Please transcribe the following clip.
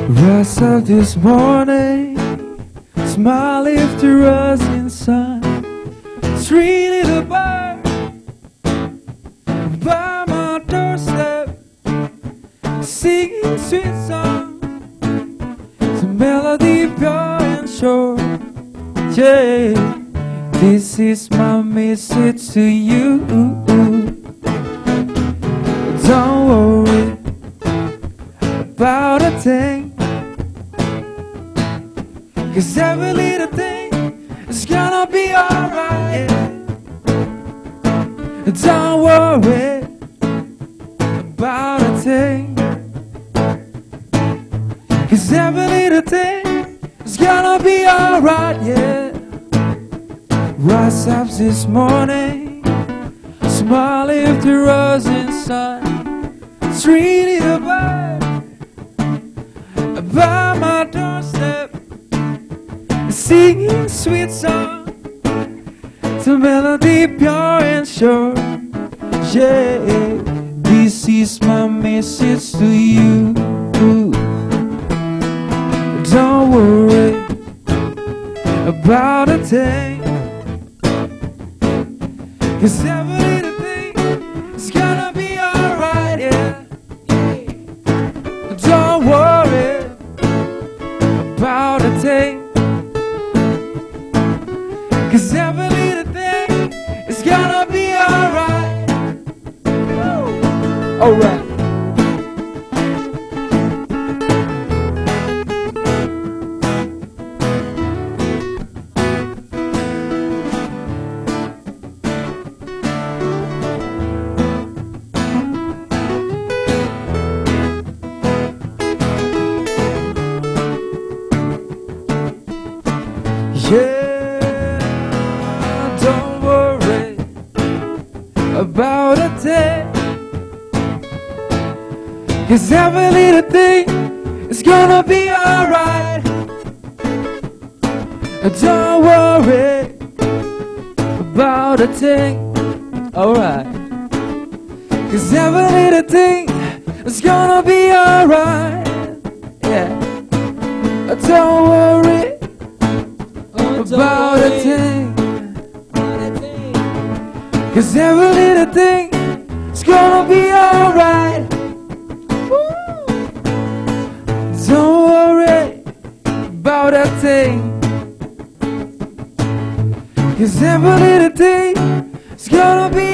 Rise up this morning, smile if the rising sun. Three little birds by my doorstep, singing sweet songs, the melody pure and sure. Yeah, this is my message to you. Don't worry about a thing, 'cause every little thing is gonna be alright. Yeah. Don't worry about a thing, 'cause every little thing is gonna be alright. Yeah. Rise up this morning, smile if the rising sun. Three little birds by my doorstep, singing sweet songs, the melody pure and sure. Yeah, this is my message to you. Don't worry about a thing, 'cause every little thing is gonna be alright. Yeah. Don't worry about a thing, 'cause every little thing is gonna be alright. Alright. Yeah, don't worry about a thing, 'cause every little thing is gonna be alright. Don't worry about a thing, alright, 'cause every little thing is gonna be alright. Yeah, don't worry about a thing, 'cause every little thing is gonna be alright. Don't worry about a thing, 'cause every little thing is gonna be